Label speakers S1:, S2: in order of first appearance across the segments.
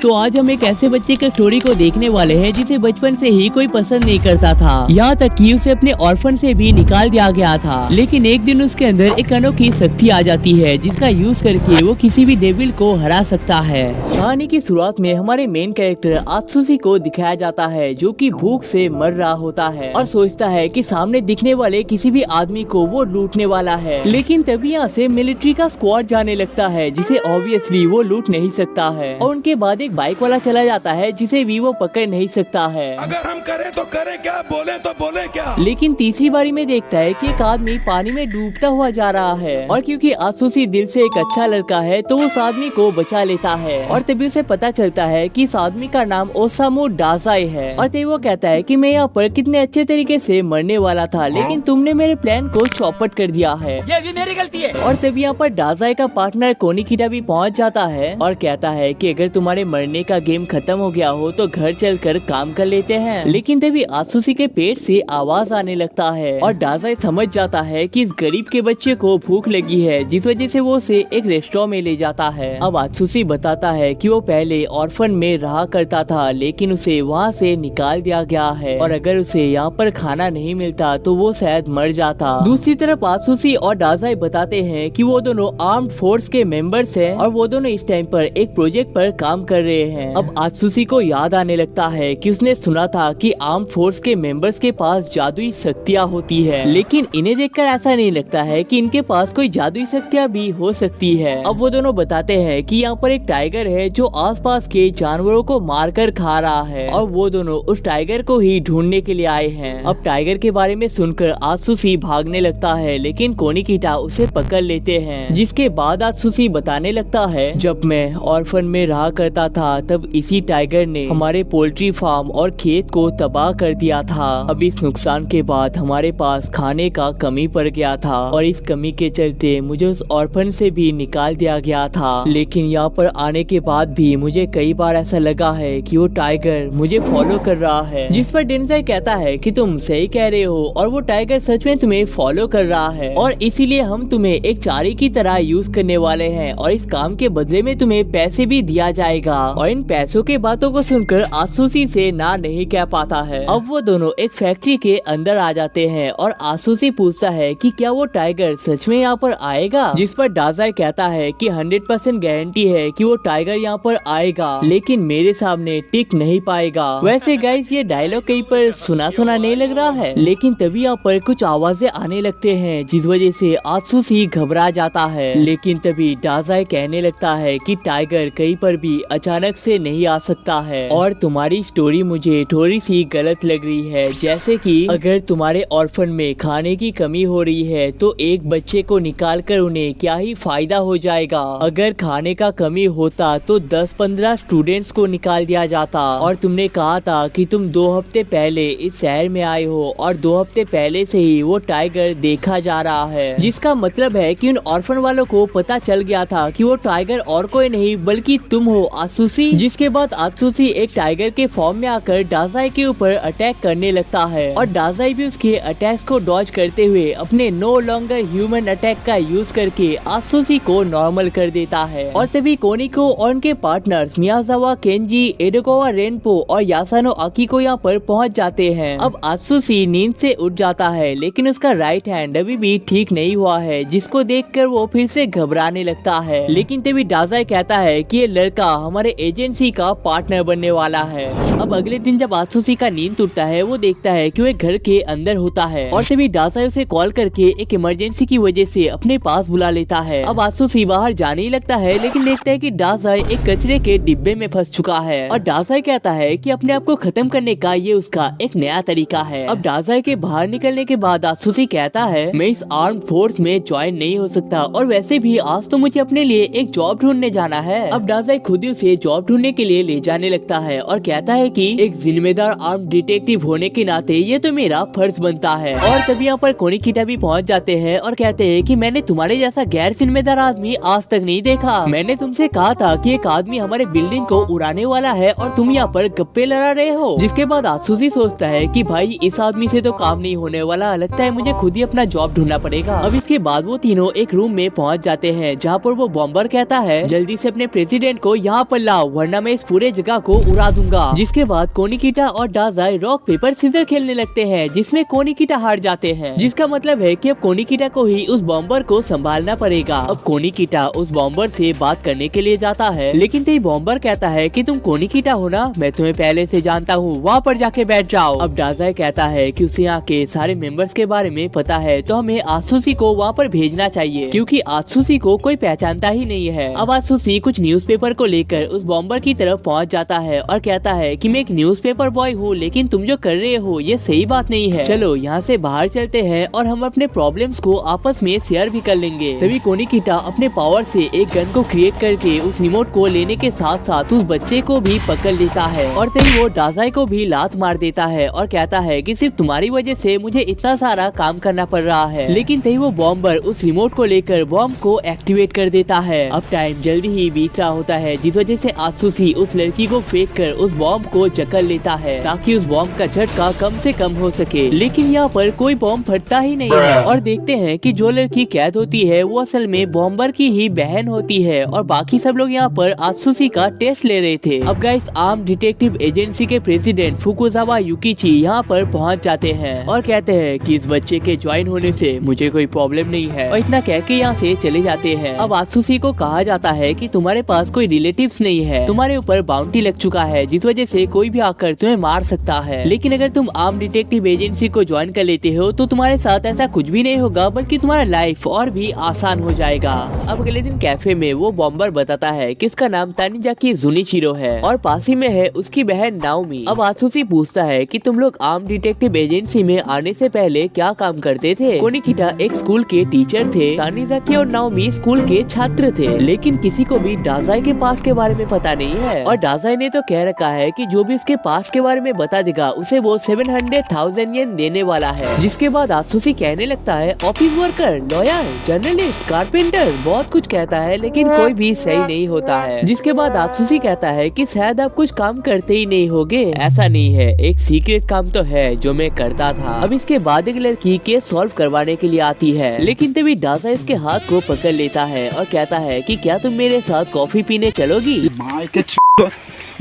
S1: तो आज हम एक ऐसे बच्चे के स्टोरी को देखने वाले हैं जिसे बचपन से ही कोई पसंद नहीं करता था, यहाँ तक कि उसे अपने ऑर्फन से भी निकाल दिया गया था। लेकिन एक दिन उसके अंदर एक अनोखी शक्ति आ जाती है जिसका यूज करके वो किसी भी डेविल को हरा सकता है। कहानी की शुरुआत में हमारे मेन कैरेक्टर आत्सुसी को दिखाया जाता है जो कि भूख से मर रहा होता है और सोचता है कि सामने दिखने वाले किसी भी आदमी को वो लूटने वाला है। लेकिन तभी यहाँ से मिलिट्री का स्क्वाड जाने लगता है जिसे ऑब्वियसली वो लूट नहीं सकता है और उनके बाद बाइक वाला चला जाता है जिसे भी वो पकड़ नहीं सकता है।
S2: अगर हम करें तो करें क्या, बोले तो बोले क्या।
S1: लेकिन तीसरी बारी में देखता है कि एक आदमी पानी में डूबता हुआ जा रहा है और क्योंकि आत्सुसी दिल से एक अच्छा लड़का है तो उस आदमी को बचा लेता है और तभी उसे पता चलता है कि इस आदमी का नाम ओसामू डाजाई है। और तभी वो कहता है कि मैं यहाँ पर कितने अच्छे तरीके से मरने वाला था लेकिन तुमने मेरे प्लान को चौपट कर दिया है,
S3: ये भी मेरी गलती है।
S1: और तभी यहाँ पर डाजाई का पार्टनर कोनिकिटा भी पहुँच जाता है और कहता है कि अगर तुम्हारे मरने का गेम खत्म हो गया हो तो घर चलकर काम कर लेते हैं। लेकिन तभी आत्सुसी के पेट से आवाज आने लगता है और डाजाई समझ जाता है कि इस गरीब के बच्चे को भूख लगी है जिस वजह से वो उसे एक रेस्टोरेंट में ले जाता है। अब आत्सुसी बताता है कि वो पहले ऑर्फन में रहा करता था लेकिन उसे वहाँ से निकाल दिया गया है और अगर उसे यहाँ पर खाना नहीं मिलता तो वो शायद मर जाता। दूसरी तरफ आत्सुसी और डाजाई बताते हैं कि वो दोनों आर्म्ड फोर्स के मेंबर्स हैं और वो दोनों इस टाइम पर एक प्रोजेक्ट पर काम कर रहे हैं। अब आत्सुसी को याद आने लगता है कि उसने सुना था कि आर्म फोर्स के मेंबर्स के पास जादुई शक्तियाँ होती है, लेकिन इन्हें देखकर ऐसा नहीं लगता है कि इनके पास कोई जादुई शक्तियाँ भी हो सकती है। अब वो दोनों बताते हैं कि यहाँ पर एक टाइगर है जो आसपास के जानवरों को मारकर खा रहा है और वो दोनों उस टाइगर को ही ढूंढने के लिए आए हैं। अब टाइगर के बारे में सुनकर आत्सुसी भागने लगता है लेकिन कोनिकिटा उसे पकड़ लेते हैं, जिसके बाद आत्सुसी बताने लगता है जब मैं ऑर्फन में रहा करता था तब इसी टाइगर ने हमारे पोल्ट्री फार्म और खेत को तबाह कर दिया था। अब इस नुकसान के बाद हमारे पास खाने का कमी पड़ गया था और इस कमी के चलते मुझे उस ऑर्फन से भी निकाल दिया गया था। लेकिन यहाँ पर आने के बाद भी मुझे कई बार ऐसा लगा है कि वो टाइगर मुझे फॉलो कर रहा है, जिस पर डेंजाई कहता है कि तुम सही कह रहे हो और वो टाइगर सच में तुम्हें फॉलो कर रहा है और इसीलिए हम तुम्हें एक चारी की तरह यूज करने वाले हैं और इस काम के बदले में तुम्हें पैसे भी दिया जाएगा। और इन पैसों के बातों को सुनकर आत्सुसी से ना नहीं कह पाता है। अब वो दोनों एक फैक्ट्री के अंदर आ जाते हैं और आत्सुसी पूछता है कि क्या वो टाइगर सच में यहाँ पर आएगा, जिस पर डाजाई कहता है कि 100% गारंटी है कि वो टाइगर यहाँ पर आएगा लेकिन मेरे सामने टिक नहीं पाएगा। वैसे गाइस ये डायलॉग कहीं पर सुना सुना नहीं लग रहा है, लेकिन तभी यहाँ पर कुछ आवाजें आने लगते हैं जिस वजह से आत्सुसी घबरा जाता है। लेकिन तभी डाजाई कहने लगता है कि टाइगर कहीं पर भी अचानक से नहीं आ सकता है और तुम्हारी स्टोरी मुझे थोड़ी सी गलत लग रही है, जैसे कि अगर तुम्हारे ऑर्फन में खाने की कमी हो रही है तो एक बच्चे को निकाल कर उन्हें क्या ही फायदा हो जाएगा। अगर खाने का कमी होता तो 10-15 स्टूडेंट्स को निकाल दिया जाता और तुमने कहा था कि तुम 2 हफ्ते पहले इस शहर में आए हो और 2 हफ्ते पहले से ही वो टाइगर देखा जा रहा है, जिसका मतलब है कि उन ऑर्फन वालों को पता चल गया था कि वो टाइगर और कोई नहीं बल्कि तुम हो आत्सुसी। जिसके बाद आत्सुसी एक टाइगर के फॉर्म में आकर डाजाई के ऊपर अटैक करने लगता है और डाजाई भी उसके अटैक्स को डॉज करते हुए अपने नो लॉन्गर ह्यूमन अटैक का यूज करके आत्सुसी को नॉर्मल कर देता है। और तभी कोनिको और उनके पार्टनर्स मियाजावा केंजी, एडोकावा रेनपो और यासानो आकिको यहाँ पर पहुँच जाते हैं। अब आत्सुसी नींद से उठ जाता है लेकिन उसका राइट हैंड अभी भी ठीक नहीं हुआ है, जिसको देखकर वो फिर से घबराने लगता है। लेकिन तभी डाजाई कहता है कि ये लड़का हमारे एजेंसी का पार्टनर बनने वाला है। अब अगले दिन जब आत्सुसी का नींद टूटता है वो देखता है कि वो एक घर के अंदर होता है और तभी डाजाई उसे कॉल करके एक इमरजेंसी की वजह से अपने पास बुला लेता है। अब आत्सुसी बाहर जाने ही लगता है लेकिन देखता है कि डाजाई एक कचरे के डिब्बे में फंस चुका है और डाजाई कहता है कि अपने आप को खत्म करने का ये उसका एक नया तरीका है। अब डाजाई के बाहर निकलने के बाद आत्सुसी कहता है मैं इस आर्म फोर्स में ज्वाइन नहीं हो सकता और वैसे भी आज तो मुझे अपने लिए एक जॉब ढूंढने जाना है। अब डाजाई खुद ही उसे जॉब ढूंढने के लिए ले जाने लगता है और कहता है कि एक जिम्मेदार आर्म डिटेक्टिव होने के नाते ये तो मेरा फर्ज बनता है। और तभी यहाँ पर कोनिकिटा भी पहुँच जाते हैं और कहते हैं कि मैंने तुम्हारे जैसा गैर जिम्मेदार आदमी आज तक नहीं देखा। मैंने तुमसे कहा था कि एक आदमी हमारे बिल्डिंग को उड़ाने वाला है और तुम यहाँ पर गप्पे लड़ा रहे हो। जिसके बाद आत्सुसी सोचता है कि भाई इस आदमी से तो काम नहीं होने वाला, लगता है मुझे खुद ही अपना जॉब ढूंढना पड़ेगा। अब इसके बाद वो तीनों एक रूम में पहुँच जाते हैं जहाँ पर वो बॉम्बर कहता है जल्दी से अपने प्रेसिडेंट को यहाँ पर लाओ वरना मैं इस पूरे जगह को उड़ा दूंगा। जिसके बाद कोनिकिटा और डाजाई रॉक पेपर सीजर खेलने लगते हैं, जिसमें कोनिकिटा हार जाते हैं, जिसका मतलब है कि अब कोनिकिटा को ही उस बॉम्बर को संभालना पड़ेगा। अब कोनिकिटा उस बॉम्बर से बात करने के लिए जाता है, लेकिन तभी बॉम्बर कहता है कि तुम कोनिकिटा हो ना, मैं तुम्हें पहले से जानता हूँ, वहाँ पर जाके बैठ जाओ। अब डाजाई कहता है कि उसे यहाँ के सारे मेंबर्स के बारे में पता है, तो हमें आत्सुसी को वहाँ पर भेजना चाहिए, क्योंकि आत्सुसी को कोई पहचानता ही नहीं है। अब आत्सुसी कुछ न्यूज़पेपर को लेकर उस बॉम्बर की तरफ पहुँच जाता है और कहता है कि मैं एक न्यूज़पेपर बॉय हूँ, लेकिन तुम जो कर रहे हो ये सही बात नहीं है। चलो यहाँ से बाहर चलते हैं और हम अपने प्रॉब्लम्स को आपस में शेयर भी कर लेंगे। तभी कोनिकिटा अपने पावर से एक गन को क्रिएट करके उस रिमोट को लेने के साथ साथ उस बच्चे को भी पकड़ लेता है और तभी वो डाजाई को भी लात मार देता है और कहता है कि सिर्फ तुम्हारी वजह से मुझे इतना सारा काम करना पड़ रहा है। लेकिन तभी वो बॉम्बर उस रिमोट को लेकर बॉम्ब को एक्टिवेट कर देता है। अब टाइम जल्दी ही बीत रहा होता है, जिस वजह से आत्सुसी उस लड़की को फेंक कर उस बॉम्ब को जकड़ लेता है ताकि उस बॉम्ब का झटका कम से कम हो सके। लेकिन यहाँ पर कोई बॉम्ब फटता ही नहीं है और देखते हैं कि जो लड़की कैद होती है वो असल में बॉम्बर की ही बहन होती है और बाकी सब लोग यहाँ पर आत्सुसी का टेस्ट ले रहे थे। अब गाइस आर्म डिटेक्टिव एजेंसी के प्रेसिडेंट फुकुजावा युकिची यहाँ पर पहुँच जाते हैं और कहते हैं कि इस बच्चे के ज्वाइन होने से मुझे कोई प्रॉब्लम नहीं है और इतना कह के यहाँ से चले जाते हैं। अब आत्सुसी को कहा जाता है कि तुम्हारे पास कोई रिलेटिव्स नहीं है, तुम्हारे ऊपर बाउंटी लग चुका है, जिस वजह से कोई भी आकर तुम्हें मार सकता है। लेकिन अगर तुम आर्म डिटेक्टिव एजेंसी को ज्वाइन कर लेते हो तो तुम्हारे साथ ऐसा कुछ भी नहीं होगा, बल्कि तुम्हारा लाइफ और भी आसान हो जाएगा। अब अगले दिन कैफे में वो बॉम्बर बताता है कि उसका नाम तानिजाकी जुनिचिरो है और पास ही में है उसकी बहन नाओमी। अब आत्सुसी पूछता है कि तुम लोग आर्म डिटेक्टिव एजेंसी में आने से पहले क्या काम करते थे। कोनिकिटा एक स्कूल के टीचर थे, तानिजाकी और नाओमी स्कूल के छात्र थे, लेकिन किसी को भी डाजाई के पास्ट के बारे में पता नहीं है और डाजाई ने तो कह रखा है कि जो भी उसके पास्ट के बारे में बता देगा उसे वो 700,000 येन देने वाला है। जिसके बाद आत्सुसी कहने लगता है office worker, lawyer, journalist, carpenter, बहुत कुछ कहता है, लेकिन कोई भी सही नहीं होता है। जिसके बाद आत्सुसी कहता है कि शायद आप कुछ काम करते ही नहीं होगे। ऐसा नहीं है, एक सीक्रेट काम तो है जो मैं करता था। अब इसके बाद एक लड़की केस सॉल्व करवाने के लिए आती है, लेकिन तभी डाजा इसके हाथ को पकड़ लेता है और कहता है कि क्या तुम मेरे साथ कॉफी पीने चलोगी।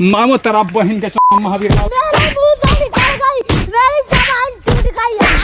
S3: मामो तेरा बहन के महावीर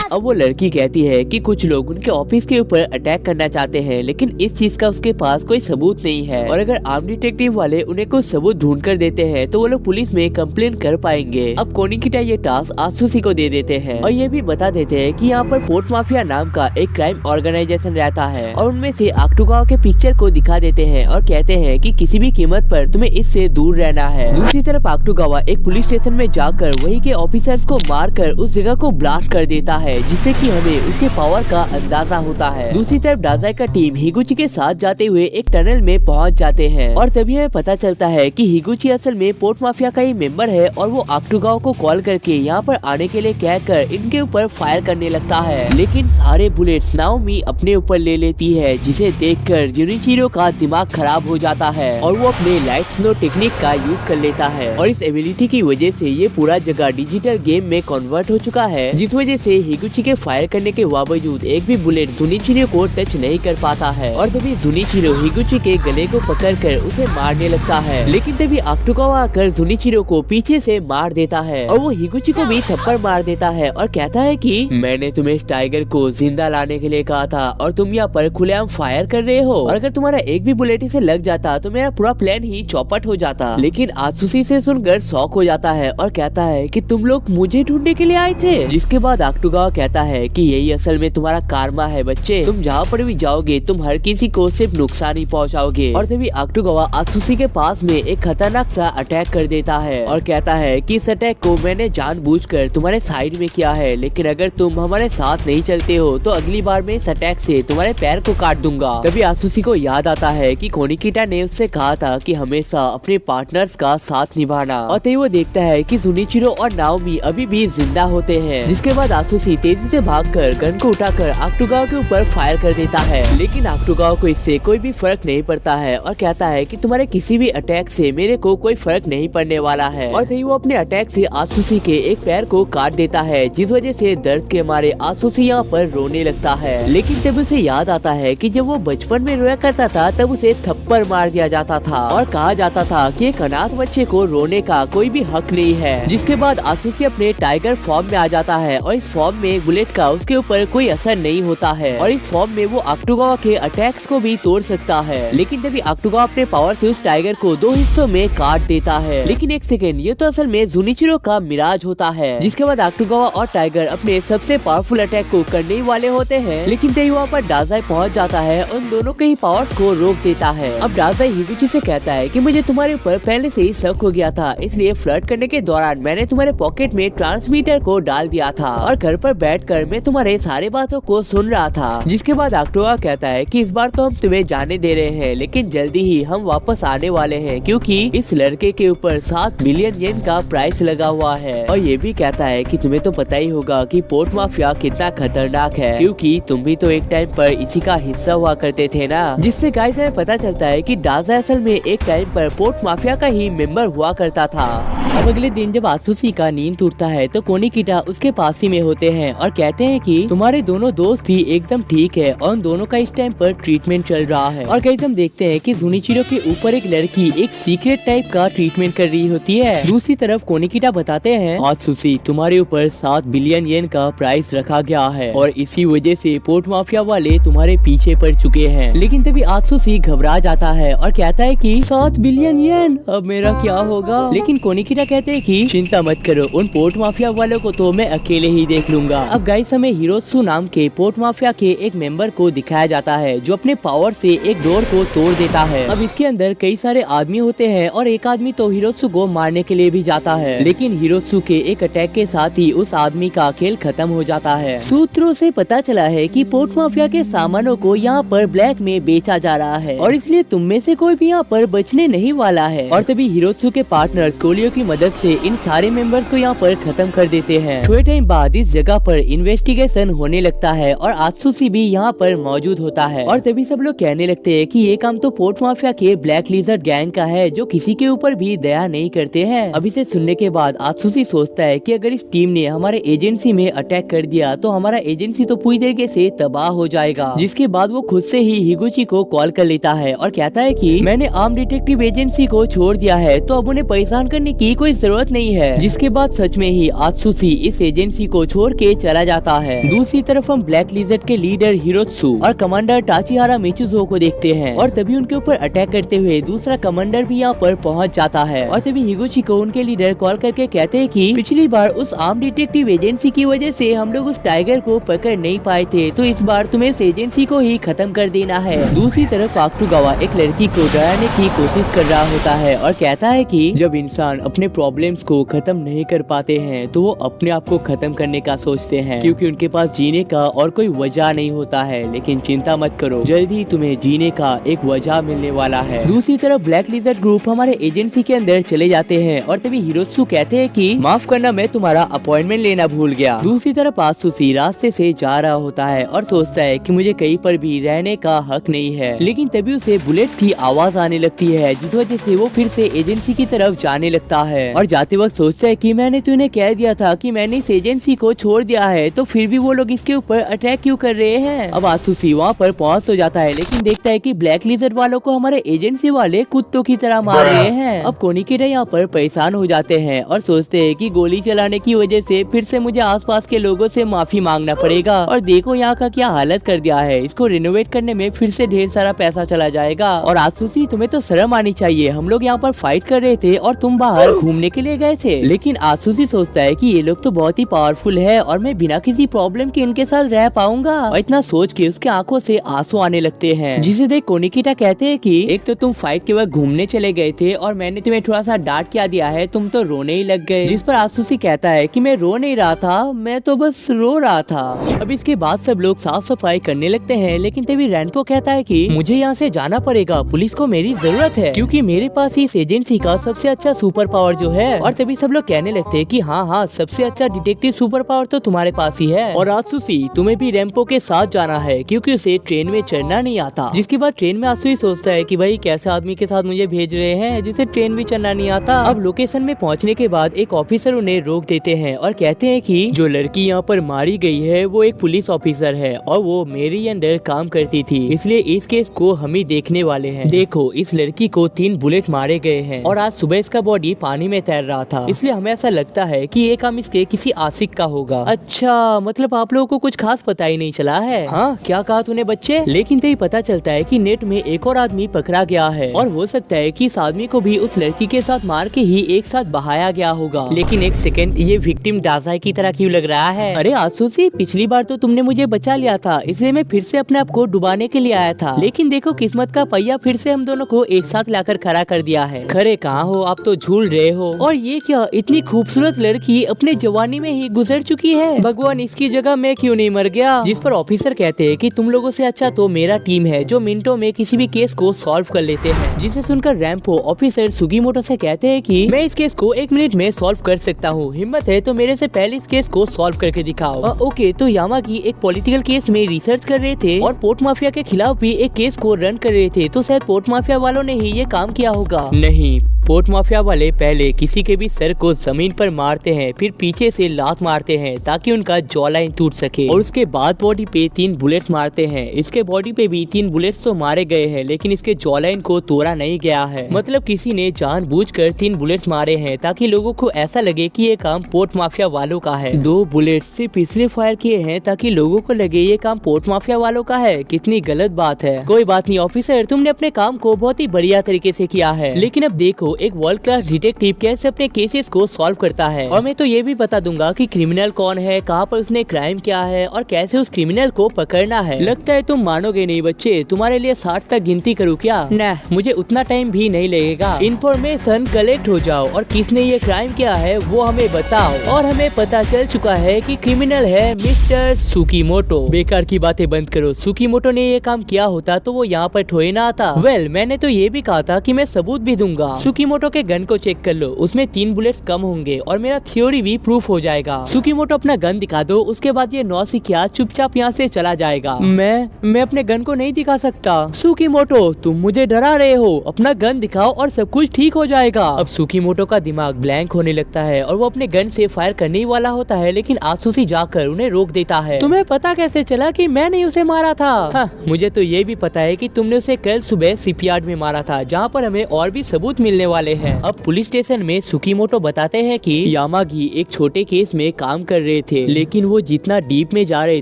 S1: अब वो लड़की कहती है कि कुछ लोग उनके ऑफिस के ऊपर अटैक करना चाहते हैं, लेकिन इस चीज का उसके पास कोई सबूत नहीं है और अगर आर्म डिटेक्टिव वाले उन्हें कुछ सबूत ढूंढ कर देते हैं तो वो लोग पुलिस में कंप्लेन कर पाएंगे। अब कोनिकिटा ये टास्क आत्सुसी को दे देते हैं और ये भी बता देते हैं कि यहाँ पर पोर्ट माफिया नाम का एक क्राइम ऑर्गेनाइजेशन रहता है और उनमें से आक्टुगावा के पिक्चर को दिखा देते हैं और कहते हैं कि किसी भी कीमत पर तुम्हें इससे दूर रहना है। दूसरी तरफ आक्टुगावा एक पुलिस स्टेशन में जाकर वही के ऑफिसर्स को मारकर उस जगह को ब्लास्ट कर देता है, जिससे कि हमें उसके पावर का अंदाजा होता है। दूसरी तरफ डाजाई का टीम हिगुची के साथ जाते हुए एक टनल में पहुंच जाते हैं और तभी हमें पता चलता है कि हिगुची असल में पोर्ट माफिया का ही मेंबर है और वो आक्टुगावा को कॉल करके यहाँ पर आने के लिए कहकर इनके ऊपर फायर करने लगता है, लेकिन सारे बुलेट्स नाओमी अपने ऊपर ले लेती है, जिसे देखकर जुनिचिरो का दिमाग खराब हो जाता है और वो अपने लाइट स्नो टेक्निक का यूज कर लेता है और इस एबिलिटी की वजह से ये पूरा जगह डिजिटल गेम में कन्वर्ट हो चुका है, जिस वजह से हिगुची के फायर करने के बावजूद एक भी बुलेट जुनिचिरो को टच नहीं कर पाता है और तभी जुनिचिरो हिगुची के गले को पकड़कर उसे मारने लगता है। लेकिन तभी आक्टुगावा आकर जुनिचिरो को पीछे से मार देता है और वो हिगुची को भी थप्पड़ मार देता है और कहता है कि मैंने तुम्हें इस टाइगर को जिंदा लाने के लिए कहा था और तुम यहाँ पर खुलेआम फायर कर रहे हो और अगर तुम्हारा एक भी बुलेट इसे लग जाता तो मेरा पूरा प्लान ही चौपट हो जाता। लेकिन आत्सुसी से सुनकर शॉक हो जाता है और कहता है कि तुम लोग मुझे ढूंढने के लिए आए थे। जिसके बाद आक्टुगावा कहता है कि यही असल में तुम्हारा कारमा है बच्चे, तुम जहाँ पर भी जाओगे तुम हर किसी को सिर्फ नुकसान ही पहुँचाओगे। और तभी आक्टुगावा आत्सुसी के पास में एक खतरनाक सा अटैक कर देता है और कहता है कि इस अटैक को मैंने जानबूझकर तुम्हारे साइड में किया है, लेकिन अगर तुम हमारे साथ नहीं चलते हो तो अगली बार मैं इस अटैक से तुम्हारे पैर को काट दूंगा। तभी आत्सुसी को याद आता है कि कोनिकिटा ने उससे कहा था कि हमेशा अपने पार्टनर्स का साथ निभाना और तभी वो देखता है कि जुनिचिरो और नाओमी अभी भी जिंदा होते हैं। जिसके बाद आत्सुसी तेजी से भागकर गन को उठाकर अक्टूगावा के ऊपर फायर कर देता है, लेकिन अक्टूगावा को इससे कोई भी फर्क नहीं पड़ता है और कहता है कि तुम्हारे किसी भी अटैक से मेरे को कोई फर्क नहीं पड़ने वाला है। और तभी वो अपने अटैक से आत्सुसी के एक पैर को काट देता है, जिस वजह से दर्द के मारे आत्सुसी यहाँ पर रोने लगता है। लेकिन तब उसे याद आता है कि जब वो बचपन में रोया करता था तब उसे थप्पड़ मार दिया जाता था और कहा जाता था कि एक अनाथ बच्चे को रोने का कोई भी हक नहीं है। जिसके बाद आत्सुसी अपने टाइगर फॉर्म में आ जाता है और इस फॉर्म में बुलेट का उसके ऊपर कोई असर नहीं होता है और इस फॉर्म में वो अक्टूगावा के अटैक्स को भी तोड़ सकता है। लेकिन तभी अक्टूगावा अपने पावर से उस टाइगर को 2 हिस्सों में काट देता है। लेकिन एक सेकेंड, ये तो असल में जुनिचिरो का मिराज होता है। जिसके बाद अक्टूगावा और टाइगर अपने सबसे पावरफुल अटैक को करने ही वाले होते हैं, लेकिन तभी वहाँ पर डाजाई पहुँच जाता है और उन दोनों के ही पावर्स को रोक देता है। अब डाजाई हिगुची से कहता है कि मुझे तुम्हारे ऊपर पहले से ही शक हो गया था, इसलिए फ्लर्ट करने के दौरान मैंने तुम्हारे पॉकेट में ट्रांसमीटर को डाल दिया था और घर पर बैठकर मैं तुम्हारे सारे बातों को सुन रहा था। जिसके बाद अक्टूगावा कहता है कि इस बार तो हम तुम्हें जाने दे रहे हैं, लेकिन जल्दी ही हम वापस आने वाले हैं क्योंकि इस लड़के के ऊपर 7 बिलियन येन का प्राइस लगा हुआ है। और ये भी कहता है कि तुम्हें तो पता ही होगा कि पोर्ट माफिया कितना खतरनाक है, क्योंकि तुम भी तो एक टाइम पर इसी का हिस्सा हुआ करते थे ना। जिससे गाइस हमें पता चलता है कि डाजा असल में एक टाइम पर पोर्ट माफिया का ही मेंबर हुआ करता था। अब अगले दिन जब आत्सुसी का नींद टूटता है तो कोनिकिटा उसके पास ही में होते हैं और कहते हैं कि तुम्हारे दोनों दोस्त ही एकदम ठीक है और उन दोनों का इस टाइम पर ट्रीटमेंट चल रहा है। और गाइस हम देखते हैं कि जुनिचिरो के ऊपर एक लड़की एक सीक्रेट टाइप का ट्रीटमेंट कर रही होती है। दूसरी तरफ कोनिकिटा बताते हैं आत्सुसी तुम्हारे ऊपर 7 बिलियन येन का प्राइस रखा गया है और इसी वजह से पोर्ट माफिया वाले तुम्हारे पीछे पड़ चुके हैं। लेकिन तभी आत्सुसी घबरा जाता है और कहता है कि 7 बिलियन येन, अब मेरा क्या होगा। लेकिन कोनिकिटा कहते हैं कि चिंता मत करो, उन पोर्ट माफिया वालों को तो मैं अकेले ही देख लूंगा। अब गाइस हमें हिरोत्सु नाम के पोर्ट माफिया के एक मेंबर को दिखाया जाता है जो अपने पावर से एक डोर को तोड़ देता है। अब इसके अंदर कई सारे आदमी होते हैं और एक आदमी तो हिरोत्सु को मारने के लिए भी जाता है, लेकिन हिरोत्सु के एक अटैक के साथ ही उस आदमी का खेल खत्म हो जाता है। सूत्रों से पता चला है कि पोर्ट माफिया के सामानों को यहाँ पर ब्लैक में बेचा जा रहा है और इसलिए तुम में से कोई भी यहाँ पर बचने नहीं वाला है। और तभी हिरोत्सु के पार्टनर्स गोलियों की मदद से इन सारे मेंबर्स को यहाँ पर खत्म कर देते हैं। थोड़े टाइम बाद इस जगह पर इन्वेस्टिगेशन होने लगता है और आत्सुसी भी यहाँ पर मौजूद होता है और तभी सब लोग कहने लगते हैं कि ये काम तो पोर्ट माफिया के ब्लैक लिजर्ड गैंग का है जो किसी के ऊपर भी दया नहीं करते हैं। अब इसे सुनने के बाद आत्सुसी सोचता है कि अगर इस टीम ने हमारे एजेंसी में अटैक कर दिया तो हमारा एजेंसी तो पूरी तरीके से तबाह हो जाएगा। जिसके बाद वो खुद से ही हिगुची को कॉल कर लेता है और कहता है कि मैंने आर्म डिटेक्टिव एजेंसी को छोड़ दिया है तो अब उन्हें परेशान करने की कोई जरूरत नहीं है। जिसके बाद सच में ही आत्सुसी इस एजेंसी को छोड़ के चला जाता है। दूसरी तरफ हम ब्लैक लिजर्ड के लीडर हिरोत्सु और कमांडर टाचिहारा मिचुजो को देखते हैं और तभी उनके ऊपर अटैक करते हुए दूसरा कमांडर भी यहाँ पर पहुँच जाता है। और तभी हिगुची को उनके लीडर कॉल करके कहते हैं कि पिछली बार उस आर्म डिटेक्टिव एजेंसी की वजह से हम लोग उस टाइगर को पकड़ नहीं पाए थे, तो इस बार तुम्हें इस एजेंसी को ही खत्म कर देना है। दूसरी तरफ अक्टूगावा एक लड़की को डराने की कोशिश कर रहा होता है और कहता है कि जब इंसान अपने प्रॉब्लम्स को खत्म नहीं कर पाते हैं तो वो अपने आप को खत्म करने का सोचते हैं, क्योंकि उनके पास जीने का और कोई वजह नहीं होता है। लेकिन चिंता मत करो, जल्द ही तुम्हें जीने का एक वजह मिलने वाला है। दूसरी तरफ ब्लैक लिजर्ड ग्रुप हमारे एजेंसी के अंदर चले जाते हैं और तभी हिरोत्सु कहते हैं कि माफ करना, मैं तुम्हारा अपॉइंटमेंट लेना भूल गया। दूसरी तरफ आत्सुसी रास्ते से जा रहा होता है और सोचता है कि मुझे कहीं पर भी रहने का हक नहीं है, लेकिन तभी उसे बुलेट्स की आवाज आने लगती है जिस वजह से वो फिर से एजेंसी की तरफ जाने लगता है और जाते वक्त सोचता है कि मैंने तो इन्हें कह दिया था कि मैंने इस एजेंसी को छोड़ दिया है, तो फिर भी वो लोग इसके ऊपर अटैक क्यों कर रहे हैं। अब आत्सुसी वहाँ पर पहुँच तो जाता है, लेकिन देखता है कि ब्लैक लिजर्ड वालों को हमारे एजेंसी वाले कुत्तों की तरह मार रहे हैं। अब कोनिकिटा यहाँ पर परेशान हो जाते हैं और सोचते हैं कि गोली चलाने की वजह से फिर से मुझे आसपास के लोगों से माफी मांगना पड़ेगा और देखो यहाँ का क्या हालत कर दिया है, इसको रिनोवेट करने में फिर से ढेर सारा पैसा चला जाएगा। और आत्सुसी तुम्हें तो शर्म आनी चाहिए, हम लोग यहाँ पर फाइट कर रहे थे और तुम बाहर घूमने के लिए गए थे। लेकिन आत्सुसी सोचता है कि ये लोग तो बहुत ही पावरफुल है और मैं बिना किसी प्रॉब्लम के इनके साथ रह पाऊंगा। और इतना सोच के उसके आंखों से आंसू आने लगते हैं, जिसे देख कोनिकिटा कहते हैं कि एक तो तुम फाइट के वक्त घूमने चले गए थे और मैंने तुम्हें थोड़ा सा डांट क्या दिया है, तुम तो रोने ही लग गए। जिस पर आत्सुसी कहता है कि मैं रो नहीं रहा था, मैं तो बस रो रहा था। अब इसके बाद सब लोग साफ सफाई करने लगते हैं, लेकिन तभी रैनपो कहता है कि मुझे यहाँ से जाना पड़ेगा, पुलिस को मेरी जरूरत है क्योंकि मेरे पास इस एजेंसी का सबसे अच्छा सुपर पावर पावर जो है। और तभी सब लोग कहने लगते हैं कि हाँ सबसे अच्छा डिटेक्टिव सुपर पावर तो तुम्हारे पास ही है। और आत्सुशी तुम्हें भी रैम्पो के साथ जाना है क्योंकि उसे ट्रेन में चढ़ना नहीं आता। जिसके बाद ट्रेन में आत्सुशी सोचता है कि भाई कैसे आदमी के साथ मुझे भेज रहे हैं जिसे ट्रेन में चढ़ना नहीं आता। अब लोकेशन में पहुंचने के बाद एक ऑफिसर उन्हें रोक देते हैं और कहते हैं कि जो लड़की यहाँ पर मारी गई है वो एक पुलिस ऑफिसर है और वो मेरी अंडर काम करती थी, इसलिए इस केस को हम ही देखने वाले हैं। देखो इस लड़की को 3 बुलेट मारे गए हैं और आज सुबह इसका बॉडी पानी में तैर रहा था, इसलिए हमें ऐसा लगता है कि ये काम इसके किसी आशिक का होगा। अच्छा मतलब आप लोगों को कुछ खास पता ही नहीं चला है। हाँ क्या कहा तूने बच्चे? लेकिन तभी पता चलता है कि नेट में एक और आदमी पकड़ा गया है और हो सकता है कि इस आदमी को भी उस लड़की के साथ मार के ही एक साथ बहाया गया होगा। लेकिन एक सेकंड, ये विक्टिम डाजाई की तरह क्यों लग रहा है? अरे आत्सुशी पिछली बार तो तुमने मुझे बचा लिया था, इसलिए मैं फिर से अपने आप को डुबाने के लिए आया था। लेकिन देखो किस्मत का पहिया फिर से हम दोनों को एक साथ लाकर खड़ा कर दिया है। खरे कहाँ हो आप तो झूल रहे हो। और ये क्या इतनी खूबसूरत लड़की अपने जवानी में ही गुजर चुकी है। भगवान इसकी जगह मैं क्यों नहीं मर गया। जिस पर ऑफिसर कहते हैं कि तुम लोगों से अच्छा तो मेरा टीम है जो मिनटों में किसी भी केस को सॉल्व कर लेते हैं। जिसे सुनकर रैम्पो ऑफिसर सुगीमोटो से कहते हैं कि मैं इस केस को 1 मिनट में सॉल्व कर सकता हूँ, हिम्मत है तो मेरे से पहले इस केस को सॉल्व करके दिखाओ। ओके तो यामागी एक पॉलिटिकल केस में रिसर्च कर रहे थे और पोर्ट माफिया के खिलाफ भी एक केस को रन कर रहे थे, तो शायद पोर्ट माफिया वालों ने ही ये काम किया होगा। नहीं, पोर्ट माफिया वाले पहले किसी के भी सर को जमीन पर मारते हैं, फिर पीछे से लात मारते हैं ताकि उनका जॉ लाइन टूट सके और उसके बाद बॉडी पे 3 बुलेट्स मारते हैं। इसके बॉडी पे भी 3 बुलेट्स तो मारे गए हैं लेकिन इसके जॉ लाइन को तोड़ा नहीं गया है। मतलब किसी ने जानबूझकर 3 बुलेट्स मारे हैं ताकि लोगों को ऐसा लगे कि ये काम पोर्ट माफिया वालों का है। 2 बुलेट्स सिर्फ इसलिए फायर किए हैं ताकि लोगों को लगे ये काम पोर्ट माफिया वालों का है। कितनी गलत बात है। कोई बात नहीं ऑफिसर, तुमने अपने काम को बहुत ही बढ़िया तरीके से किया है। लेकिन अब देखो एक वर्ल्ड क्लास डिटेक्टिव कैसे अपने केसेस को सॉल्व करता है। और मैं तो ये भी बता दूंगा कि क्रिमिनल कौन है, कहाँ पर उसने क्राइम किया है और कैसे उस क्रिमिनल को पकड़ना है। लगता है तुम मानोगे नहीं बच्चे, तुम्हारे लिए 60 तक गिनती करूँ क्या? न, मुझे उतना टाइम भी नहीं लगेगा। इन्फॉर्मेशन कलेक्ट हो जाओ और किसने ये क्राइम किया है वो हमें बताओ। और हमें पता चल चुका है कि क्रिमिनल है मिस्टर सुकीमोटो। बेकार की बातें बंद करो। सुकीमोटो ने ये काम किया होता तो वो यहाँ पर ठोए ना आता। वेल मैंने तो ये भी कहा था कि मैं सबूत भी दूंगा। सुकीमोटो के गन को चेक कर लो, उसमें 3 बुलेट्स कम होंगे और मेरा थ्योरी भी प्रूफ हो जाएगा। सुकीमोटो अपना गन दिखा दो, उसके बाद ये नौसिखिया चुपचाप यहाँ से चला जाएगा। मैं अपने गन को नहीं दिखा सकता। सुकीमोटो तुम मुझे डरा रहे हो, अपना गन दिखाओ और सब कुछ ठीक हो जाएगा। अब सुकीमोटो का दिमाग ब्लैंक होने लगता है और वो अपने गन से फायर करने ही वाला होता है, लेकिन आत्सुशी जाकर उन्हें रोक देता है। तुम्हें पता कैसे चला कि मैंने उसे मारा था? हाँ, मुझे तो ये भी पता है कि तुमने उसे कल सुबह शिपयार्ड में मारा था, जहाँ पर हमें और भी सबूत मिलने वाले हैं। अब पुलिस स्टेशन में सुकीमोटो बताते हैं कि यामागी एक छोटे केस में काम कर रहे थे, लेकिन वो जितना डीप में जा रहे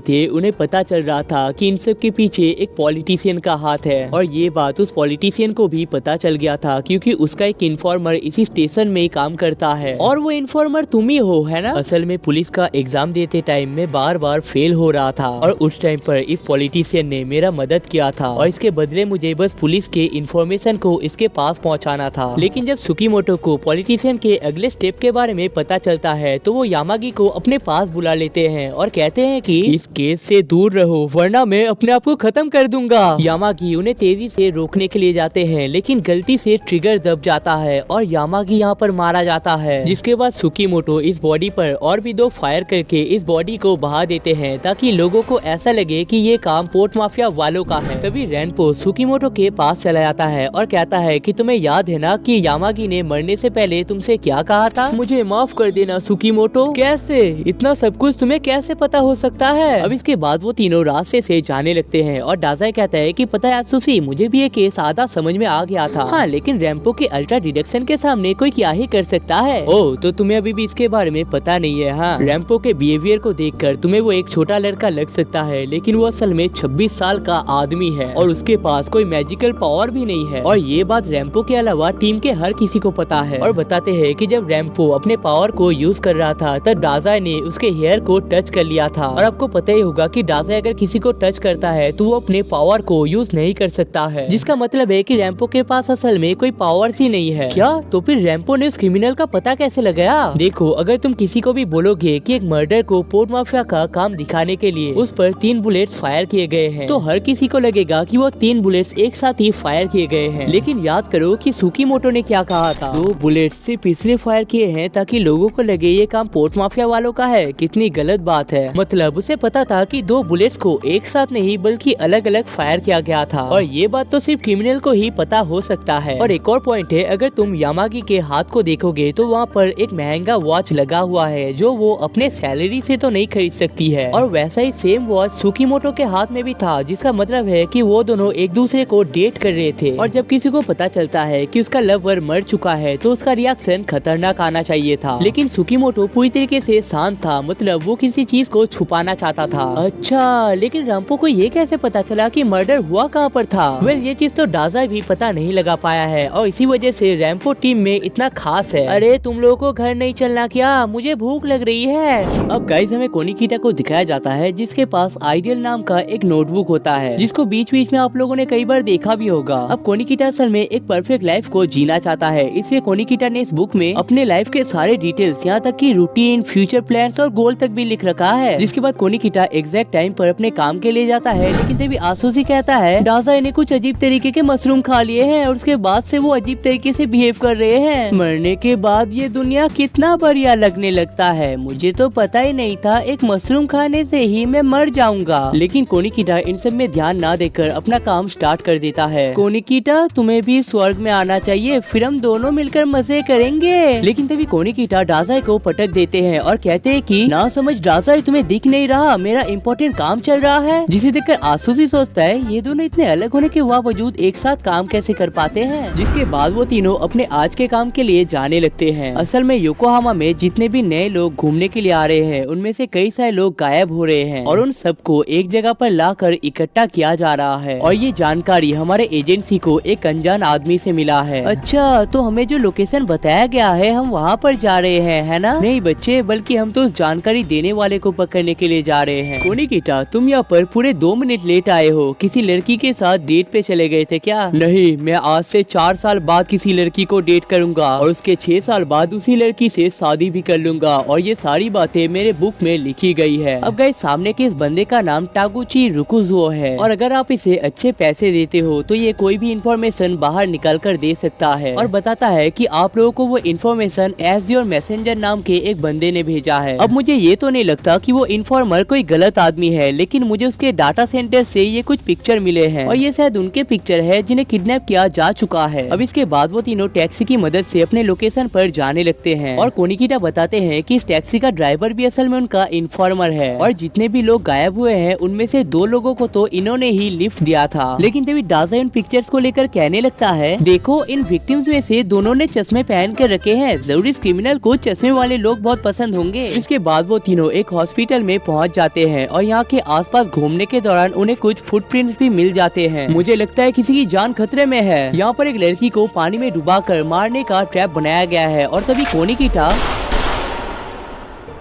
S1: थे उन्हें पता चल रहा था कि इन सब के पीछे एक पॉलिटिशियन का हाथ है। और ये बात उस पॉलिटिशियन को भी पता चल गया था क्योंकि उसका एक इन्फॉर्मर इसी स्टेशन में काम करता है और वो इन्फॉर्मर तुम ही हो, है ना? असल में पुलिस का एग्जाम देते टाइम में बार बार फेल हो रहा था और उस टाइम पर इस पॉलिटिशियन ने मेरा मदद किया था और इसके बदले मुझे बस पुलिस के इन्फॉर्मेशन को इसके पास पहुंचाना था। लेकिन जब सुकीमोटो को पॉलिटिशियन के अगले स्टेप के बारे में पता चलता है तो वो यामागी को अपने पास बुला लेते हैं और कहते हैं कि इस केस से दूर रहो वरना मैं अपने आप को खत्म कर दूंगा। यामागी उन्हें तेजी से रोकने के लिए जाते हैं लेकिन गलती से ट्रिगर दब जाता है और यामागी यहाँ पर मारा जाता है। जिसके बाद सुकीमोटो इस बॉडी पर और भी 2 फायर करके इस बॉडी को बहा देते हैं ताकि लोगों को ऐसा लगे कि ये काम पोर्ट माफिया वालों का है। तभी रैनपो सुकीमोटो के पास चला जाता है और कहता है कि तुम्हें याद है ना कि यामागी ने मरने से पहले तुमसे क्या कहा था? मुझे माफ कर देना सुकीमोटो। कैसे? इतना सब कुछ तुम्हें कैसे पता हो सकता है? अब इसके बाद वो तीनों रास्ते से जाने लगते हैं और डाजाई कहता है कि पता है आत्सुशी, मुझे भी ये केस आधा समझ में आ गया था। हाँ, लेकिन रैम्पो के अल्ट्रा डिडक्शन के सामने कोई क्या ही कर सकता है। ओह, तो तुम्हें अभी भी इसके बारे में पता नहीं है? हाँ, रैम्पो के बिहेवियर को देखकर तुम्हें वो एक छोटा लड़का लग सकता है, लेकिन वो असल में 26 साल का आदमी है और उसके पास कोई मैजिकल पावर भी नहीं है। और ये बात रैम्पो के अलावा टीम के हर किसी को पता है। और बताते हैं कि जब रैम्पो अपने पावर को यूज कर रहा था तब डाजाई ने उसके हेयर को टच कर लिया था। और आपको पता ही होगा कि डाजाई अगर किसी को टच करता है तो वो अपने पावर को यूज नहीं कर सकता है, जिसका मतलब है कि रैम्पो के पास असल में कोई पावर ही नहीं है। क्या? तो फिर रैम्पो ने उस क्रिमिनल का पता कैसे लगाया? देखो, अगर तुम किसी को भी बोलोगे कि एक मर्डर को पोर्ट माफिया का काम दिखाने के लिए उस पर 3 बुलेट्स फायर किए गए हैं तो हर किसी को लगेगा कि वो 3 बुलेट्स एक साथ ही फायर किए गए हैं। लेकिन याद करो कि सुकीमोटो ने क्या कहा था, 2 बुलेट सिर्फ इसलिए फायर किए हैं ताकि लोगों को लगे ये काम पोर्ट माफिया वालों का है। कितनी गलत बात है। मतलब उसे पता था कि 2 बुलेट्स को एक साथ नहीं बल्कि अलग अलग फायर किया गया था, और ये बात तो सिर्फ क्रिमिनल को ही पता हो सकता है। और एक और पॉइंट है, अगर तुम यामागी के हाथ को देखोगे तो वहाँ पर एक महंगा वॉच लगा हुआ है जो वो अपने सैलरी से तो नहीं खरीद सकती है। और वैसा ही सेम वॉच सुकीमोटो के हाथ में भी था, जिसका मतलब है कि वो दोनों एक दूसरे को डेट कर रहे थे। और जब किसी को पता चलता है कि उसका लवर मर चुका है तो उसका रिएक्शन खतरनाक आना चाहिए था, लेकिन सुकीमोटो पूरी तरीके से शांत था। मतलब वो किसी चीज को छुपाना चाहता था। अच्छा, लेकिन रैम्पो को ये कैसे पता चला कि मर्डर हुआ कहाँ पर था? वेल, ये चीज तो डाजा भी पता नहीं लगा पाया है, और इसी वजह से रैम्पो टीम में इतना खास है। अरे तुम लोगों को घर नहीं चलना क्या? मुझे भूख लग रही है। अब गाइस हमें कोनिकीटा को दिखाया जाता है जिसके पास आइडियल नाम का एक नोटबुक होता है, जिसको बीच बीच में आप लोगों ने कई बार देखा भी होगा। अब कोनिकीटा असल में एक परफेक्ट लाइफ को जीना चाहता है, इसलिए कोनिकीटा ने इस बुक में अपने लाइफ के सारे डिटेल्स, यहाँ तक कि रूटीन, फ्यूचर प्लान्स और गोल तक भी लिख रखा है। जिसके बाद कोनिकीटा एग्जैक्ट टाइम पर अपने काम के लिए जाता है, लेकिन तभी आसुसी कहता है डाजा ने कुछ अजीब तरीके के मशरूम खा लिए हैं और उसके बाद से वो अजीब तरीके से बिहेव कर रहे हैं। मरने के बाद ये दुनिया कितना बढ़िया लगने लगता है। मुझे तो पता ही नहीं था एक मशरूम खाने से ही मैं मर जाऊंगा। लेकिन कोनिकीटा इन सब में ध्यान ना देकर अपना काम स्टार्ट कर देता है। कोनिकीटा, तुम्हें भी स्वर्ग में आना चाहिए, फिर हम दोनों मिलकर मजे करेंगे। लेकिन तभी कोनिकीटा डाजाई को पटक देते हैं और कहते हैं कि ना समझ डाजाई, तुम्हें दिख नहीं रहा, मेरा इम्पोर्टेंट काम चल रहा है। जिसे देखकर आसुसी सोचता है ये दोनों इतने अलग होने के बावजूद एक साथ काम कैसे कर पाते हैं। जिसके बाद वो तीनों अपने आज के काम के लिए जाने लगते हैं। असल में योकोहामा में जितने भी नए लोग घूमने के लिए आ रहे हैं उनमें से कई सारे लोग गायब हो रहे हैं और उन सबको एक जगह पर लाकर इकट्ठा किया जा रहा है। और ये जानकारी हमारे एजेंसी को एक अनजान आदमी से मिला है। अच्छा, तो हमें जो लोकेशन बताया गया है हम वहाँ पर जा रहे हैं, है ना? नहीं बच्चे, बल्कि हम तो उस जानकारी देने वाले को पकड़ने के लिए जा रहे हैं। कोनिकीटा, तुम यहाँ पर पूरे 2 मिनट लेट आए हो। किसी लड़की के साथ डेट पे चले गए थे क्या? नहीं, मैं आज से 4 साल बाद किसी लड़की को डेट करूंगा और उसके 6 साल बाद उसी लड़की से शादी भी कर लूंगा, और ये सारी बातें मेरे बुक में लिखी गई है। अब गाइस, सामने के इस बंदे का नाम टागुची रुकुजुओ है, और अगर आप इसे अच्छे पैसे देते हो तो ये कोई भी इंफॉर्मेशन बाहर निकाल कर दे सकता है, और बताता है कि आप लोगों को वो इंफॉर्मेशन एज योर मैसेंजर नाम के एक बंदे ने भेजा है। अब मुझे ये तो नहीं लगता कि वो इन्फॉर्मर कोई गलत आदमी है, लेकिन मुझे उसके डाटा सेंटर से ये कुछ पिक्चर मिले हैं, और ये शायद उनके पिक्चर है जिन्हें किडनैप किया जा चुका है। अब इसके बाद वो तीनों टैक्सी की मदद से अपने लोकेशन पर जाने लगते हैं, और कोनिकीटा बताते हैं कि इस टैक्सी का ड्राइवर भी असल में उनका इन्फॉर्मर है, और जितने भी लोग गायब हुए हैं उनमें से 2 लोगों को तो इन्होंने ही लिफ्ट दिया था। लेकिन तभी डाजा इन पिक्चर्स को लेकर कहने लगता है, देखो इन विक्टिम्स में से दोनों ने चश्मे पहन कर रखे हैं, जरूर इस क्रिमिनल को चश्मे वाले लोग बहुत पसंद होंगे। इसके बाद वो तीनों एक हॉस्पिटल में पहुंच जाते हैं, और यहाँ के आसपास घूमने के दौरान उन्हें कुछ फुटप्रिंट्स भी मिल जाते हैं। मुझे लगता है किसी की जान खतरे में है। यहाँ पर एक लड़की को पानी में डुबाकर मारने का ट्रैप बनाया गया है, और तभी कोनिकीटा,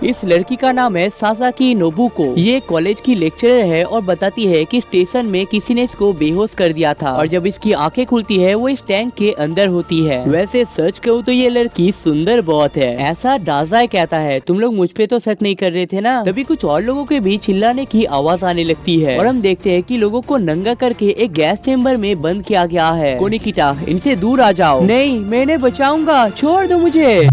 S1: इस लड़की का नाम है सासाकी नोबुको, ये कॉलेज की लेक्चरर है और बताती है कि स्टेशन में किसी ने इसको बेहोश कर दिया था, और जब इसकी आंखें खुलती है वो इस टैंक के अंदर होती है। वैसे सच कहूँ तो ये लड़की सुंदर बहुत है, ऐसा डाजाई कहता है। तुम लोग मुझ पे तो शक नहीं कर रहे थे ना? तभी कुछ और लोगों के भी चिल्लाने की आवाज आने लगती है, और हम देखते हैं कि लोगों को नंगा करके एक गैस चेम्बर में बंद किया गया है। कोनिकीटा, इनसे दूर आ जाओ। नहीं, मैं इन्हें बचाऊंगा, छोड़ दो मुझे।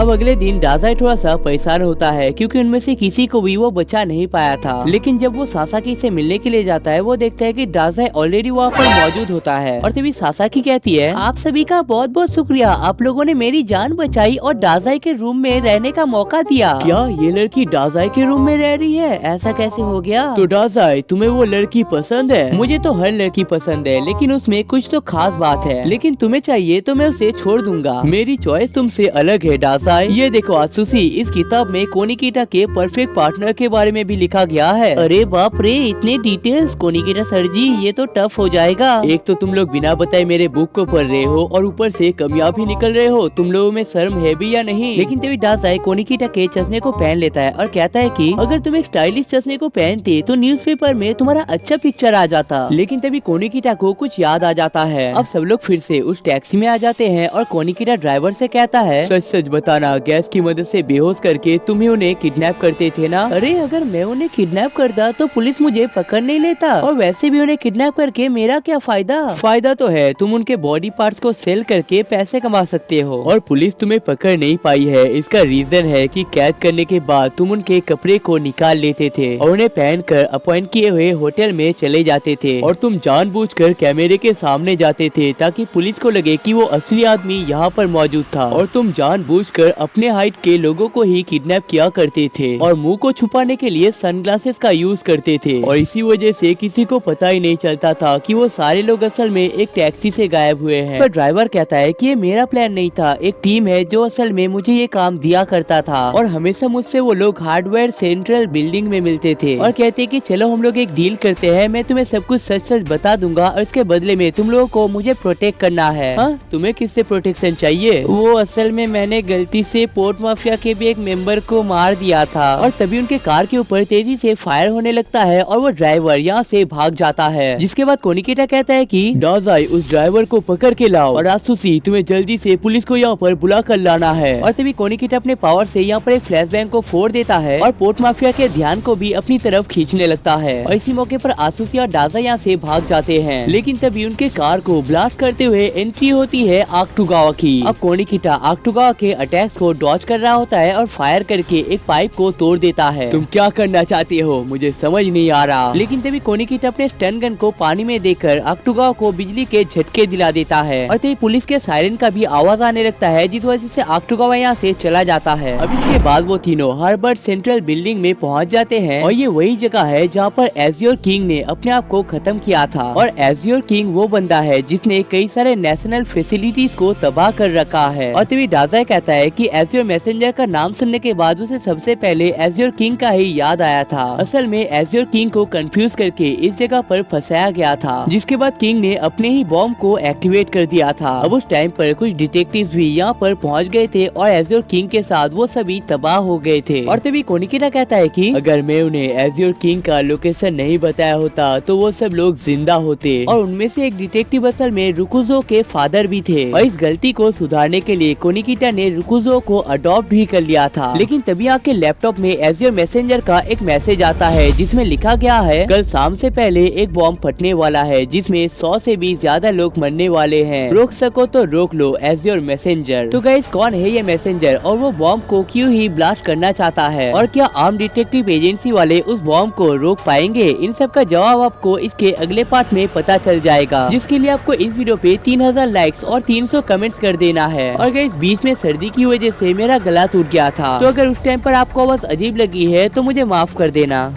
S1: अब अगले दिन डाजाई थोड़ा सा परेशान होता है क्योंकि उनमें से किसी को भी वो बचा नहीं पाया था। लेकिन जब वो सासाकी से मिलने के लिए जाता है वो देखता है कि डाजाई ऑलरेडी वहाँ पर मौजूद होता है, और तभी सासाकी कहती है, आप सभी का बहुत बहुत शुक्रिया, आप लोगों ने मेरी जान बचाई और डाजाई के रूम में रहने का मौका दिया। क्या ये लड़की डाजाई के रूम में रह रही है? ऐसा कैसे हो गया? तो डाजाई, तुम्हें वो लड़की पसंद है? मुझे तो हर लड़की पसंद है, लेकिन उसमें कुछ तो खास बात है, लेकिन तुम्हें चाहिए तो मैं उसे छोड़ दूंगा। मेरी चॉइस तुमसे अलग है डाजाई। ये देखो आसुसी, इस किताब में कोनिकीटा के परफेक्ट पार्टनर के बारे में भी लिखा गया है। अरे बाप रे, इतने डिटेल्स! कोनिकीटा सर जी, ये तो टफ हो जाएगा। एक तो तुम लोग बिना बताए मेरे बुक को पढ़ रहे हो और ऊपर से कामयाब ही निकल रहे हो। तुम लोगों में शर्म है भी या नहीं? लेकिन तभी डाजाई कोनिकीटा के चश्मे को पहन लेता है और कहता है कि अगर तुम एक स्टाइलिश चश्मे को पहनते तो न्यूज़पेपर में तुम्हारा अच्छा पिक्चर आ जाता। लेकिन तभी कोनिकीटा को कुछ याद आ जाता है। अब सब लोग फिर से उस टैक्सी में आ जाते हैं और कोनिकीटा ड्राइवर से कहता है, सच सच बताना रोजाना गैस की मदद से बेहोश करके तुम ही उन्हें किडनैप करते थे ना। अरे अगर मैं उन्हें किडनैप करता तो पुलिस मुझे पकड़ नहीं लेता, और वैसे भी उन्हें किडनैप करके मेरा क्या फायदा। फायदा तो है, तुम उनके बॉडी पार्ट्स को सेल करके पैसे कमा सकते हो, और पुलिस तुम्हें पकड़ नहीं पाई है। इसका रीजन है कि कैद करने के बाद तुम उनके कपड़े को निकाल लेते थे और उन्हें पहनकर अपॉइंट किए हुए होटल में चले जाते थे, और तुम जानबूझकर कैमरे के सामने जाते थे ताकि पुलिस को लगे कि वो असली आदमी यहाँ पर मौजूद था, और तुम जानबूझकर अपने हाइट के लोगों को ही किडनैप किया करते थे और मुंह को छुपाने के लिए सनग्लासेस का यूज करते थे, और इसी वजह से किसी को पता ही नहीं चलता था कि वो सारे लोग असल में एक टैक्सी से गायब हुए हैं। तो ड्राइवर कहता है कि ये मेरा प्लान नहीं था, एक टीम है जो असल में मुझे ये काम दिया करता था, और हमेशा मुझसे वो लोग हार्डवेयर सेंट्रल बिल्डिंग में मिलते थे और कहते कि चलो हम लोग एक डील करते हैं, मैं तुम्हें सब कुछ सच सच बता दूंगा और इसके बदले में तुम लोगों को मुझे प्रोटेक्ट करना है। हाँ, तुम्हें किससे प्रोटेक्शन चाहिए? वो असल में मैंने गलती से पोर्ट माफिया के भी एक मेंबर को मार दिया था, और तभी उनके कार के ऊपर तेजी से फायर होने लगता है और वो ड्राइवर यहाँ से भाग जाता है। जिसके बाद कोनिकिटा कहता है कि डाजाई उस ड्राइवर को पकड़ के लाओ, और आसुसी तुम्हें जल्दी से पुलिस को यहाँ पर बुला कर लाना है। और तभी कोनिकिटा अपने पावर से यहाँ पर एक फ्लैशबैंक को फोड़ देता है और पोर्ट माफिया के ध्यान को भी अपनी तरफ खींचने लगता है, और इसी मौके पर आसुसी और डाजा यहाँ से भाग जाते हैं। लेकिन तभी उनके कार को ब्लास्ट करते हुए एंट्री होती है आक्टुगावा की। अब कोनिकिटा आक्टुगावा के अटैक्स को डॉज कर रहा होता है और फायर करके एक पाइप को तोड़ देता है। तुम क्या करना चाहते हो, मुझे समझ नहीं आ रहा। लेकिन तभी कोनिकिटा अपने स्टन गन को पानी में देकर आक्टुगावा को बिजली के झटके दिला देता है, और तभी पुलिस के सायरन का भी आवाज आने लगता है, जिस वजह से आक्टुगावा यहाँ से चला जाता है। अब इसके बाद वो तीनों हार्बर्ट सेंट्रल बिल्डिंग में पहुँच जाते हैं, और ये वही जगह है जहाँ पर एज़ियोर किंग ने अपने आप को खत्म किया था। और एज़ियोर किंग वो बंदा है जिसने कई सारे नेशनल फैसिलिटीज को तबाह कर रखा है। और तभी डाजा कहता है कि एज़ियोर मैसेंजर का नाम सुनने के बाद उसे सबसे पहले एज़ियोर किंग का ही याद आया था। असल में एज़ियोर किंग को कंफ्यूज करके इस जगह पर फंसाया गया था, जिसके बाद किंग ने अपने ही बॉम्ब को एक्टिवेट कर दिया था। अब उस टाइम पर कुछ डिटेक्टिव भी यहाँ पर पहुँच गए थे और एज़ियोर किंग के साथ वो सभी तबाह हो गए थे। और तभी कोनिकिटा कहता है कि अगर मैं उन्हें एज़ियोर किंग का लोकेशन नहीं बताया होता तो वो सब लोग जिंदा होते, और उनमें से एक डिटेक्टिव असल में रुकुजो के फादर भी थे। और इस गलती को सुधारने के लिए कोनिकिटा ने रुकुजो को अडॉप्ट भी कर लिया था। लेकिन तभी आके लैपटॉप में एज़ियोर मैसेंजर का एक मैसेज आता है जिसमें लिखा गया है, कल शाम से पहले एक बॉम्ब फटने वाला है जिसमें 100 से भी ज्यादा लोग मरने वाले हैं, रोक सको तो रोक लो एज़ियोर मैसेंजर। तो गाइस, कौन है ये मैसेंजर और वो बॉम्ब को क्यों ही ब्लास्ट करना चाहता है, और क्या आर्म डिटेक्टिव एजेंसी वाले उस बॉम्ब को रोक पाएंगे? इन सब का जवाब आपको इसके अगले पार्ट में पता चल जाएगा, जिसके लिए आपको इस वीडियो पे 3000 लाइक्स और 300 कमेंट्स कर देना है। और गाइस, बीच में सर्दी की वजह से मेरा गला टूट गया था, तो अगर उस टाइम पर आपको आवाज अजीब लगी है तो मुझे माफ कर देना।